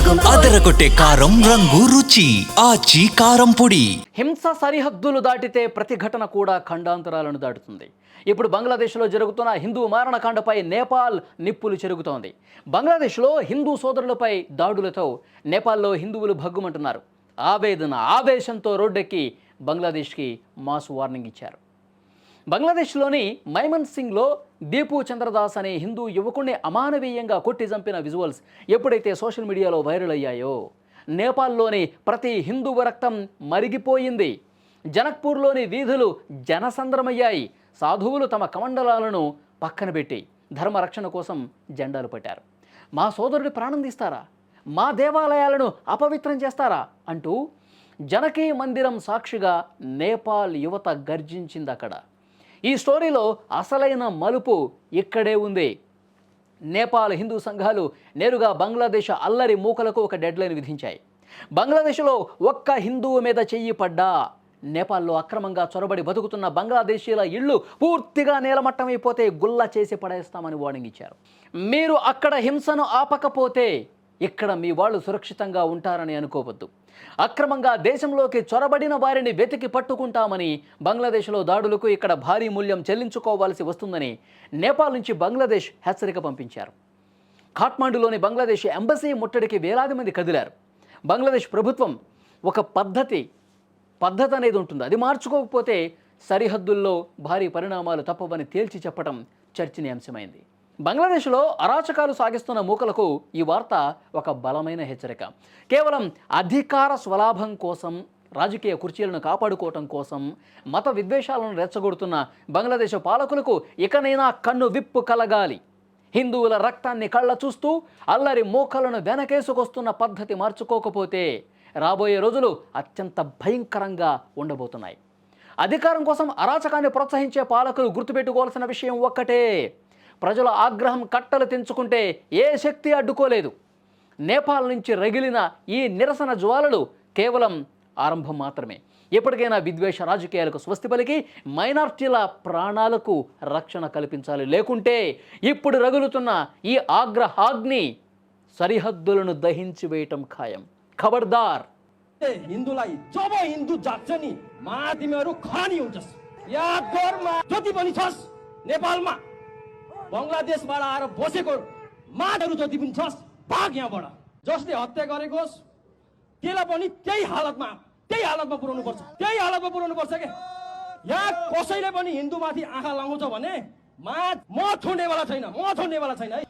అదరగొట్టే కారం రంగు రుచి ఆచి కారం పొడి. హింస సరిహద్దులు దాటితే ప్రతిఘటన కూడా ఖండాంతరాలను దాటుతుంది. ఇప్పుడు బంగ్లాదేశ్లో జరుగుతున్న హిందూ మారణకాండపై నేపాల్ నిప్పులు చెరుగుతోంది. బంగ్లాదేశ్లో హిందూ సోదరులపై దాడులతో నేపాల్లో హిందువులు భగ్గుమంటున్నారు. ఆవేదన ఆవేశంతో రోడ్డెక్కి బంగ్లాదేశ్కి మాస్ వార్నింగ్ ఇచ్చారు. బంగ్లాదేశ్లోని మైమన్ సింగ్లో దీపు చంద్రదాస్ అనే హిందూ యువకుడిని అమానవీయంగా కొట్టి చంపిన విజువల్స్ ఎప్పుడైతే సోషల్ మీడియాలో వైరల్ అయ్యాయో నేపాల్లోని ప్రతి హిందువు రక్తం మరిగిపోయింది. జనక్పూర్లోని వీధులు జనసంద్రమయ్యాయి. సాధువులు తమ కమండలాలను పక్కన పెట్టి ధర్మరక్షణ కోసం జెండాలు పట్టారు. మా సోదరుడి ప్రాణం తీస్తారా, మా దేవాలయాలను అపవిత్రం చేస్తారా అంటూ జనకీ మందిరం సాక్షిగా నేపాల్ యువత గర్జించింది. అక్కడ ఈ స్టోరీలో అసలైన మలుపు ఇక్కడే ఉంది. నేపాల్ హిందూ సంఘాలు నేరుగా బంగ్లాదేశ్ అల్లరి మూకలకు ఒక డెడ్లైన్ విధించాయి. బంగ్లాదేశ్లో ఒక్క హిందువు మీద చెయ్యి పడ్డా నేపాల్లో అక్రమంగా చొరబడి బతుకుతున్న బంగ్లాదేశీల ఇళ్ళు పూర్తిగా నేలమట్టమైపోతే గుల్ల చేసి పడేస్తామని వార్నింగ్ ఇచ్చారు. మీరు అక్కడ హింసను ఆపకపోతే ఇక్కడ మీ వాళ్ళు సురక్షితంగా ఉంటారని అనుకోవద్దు. అక్రమంగా దేశంలోకి చొరబడిన వారిని వెతికి పట్టుకుంటామని, బంగ్లాదేశ్లో దాడులకు ఇక్కడ భారీ మూల్యం చెల్లించుకోవాల్సి వస్తుందని నేపాల్ నుంచి బంగ్లాదేశ్ హెచ్చరిక పంపించారు. ఖాట్మాండులోని బంగ్లాదేశ్ ఎంబసీ ముట్టడికి వేలాది మంది కదిలారు. బంగ్లాదేశ్ ప్రభుత్వం ఒక పద్ధతి అనేది ఉంటుంది, అది మార్చుకోకపోతే సరిహద్దుల్లో భారీ పరిణామాలు తప్పవని తేల్చి చెప్పడం చర్చనీయాంశమైంది. బంగ్లాదేశ్లో అరాచకాలు సాగిస్తున్న మూకలకు ఈ వార్త ఒక బలమైన హెచ్చరిక. కేవలం అధికార స్వలాభం కోసం, రాజకీయ కుర్చీలను కాపాడుకోవటం కోసం మత విద్వేషాలను రెచ్చగొడుతున్న బంగ్లాదేశ్ పాలకులకు ఇకనైనా కన్ను విప్పు కలగాలి. హిందువుల రక్తాన్ని కళ్ళ చూస్తూ అల్లరి మూకలను వెనకేసుకొస్తున్న పద్ధతి మార్చుకోకపోతే రాబోయే రోజులు అత్యంత భయంకరంగా ఉండబోతున్నాయి. అధికారం కోసం అరాచకాన్ని ప్రోత్సహించే పాలకులు గుర్తుపెట్టుకోవాల్సిన విషయం ఒక్కటే: ప్రజల ఆగ్రహం కట్టలు తెంచుకుంటే ఏ శక్తి అడ్డుకోలేదు. నేపాల్ నుంచి రగిలిన ఈ నిరసన జ్వాలలు కేవలం ఆరంభం మాత్రమే. ఎప్పటికైనా విద్వేష రాజకీయాలకు స్వస్తి పలికి మైనార్టీల ప్రాణాలకు రక్షణ కల్పించాలి. లేకుంటే ఇప్పుడు రగులుతున్న ఈ ఆగ్రహాగ్ని సరిహద్దులను దహించి వేయటం ఖాయం. ఖబర్దార్. हिन्दूलाई जब हिन्दू जाग्छ नि मा तिमीहरू खरानी हुन्छस्। याद गर मा जति पनि छस् नेपालमा बङ्गलादेशबाट आएर बसेको माहरू जति पनि छस् भाग यहाँबाट। जसले हत्या गरेको होस् त्यसलाई पनि त्यही हालतमा पुर्याउनु पर्छ, त्यही हालतमा पुर्याउनु पर्छ के। यहाँ कसैले पनि हिन्दूमाथि आँखा लगाउँछ भने म छोड्नेवाला छैन है।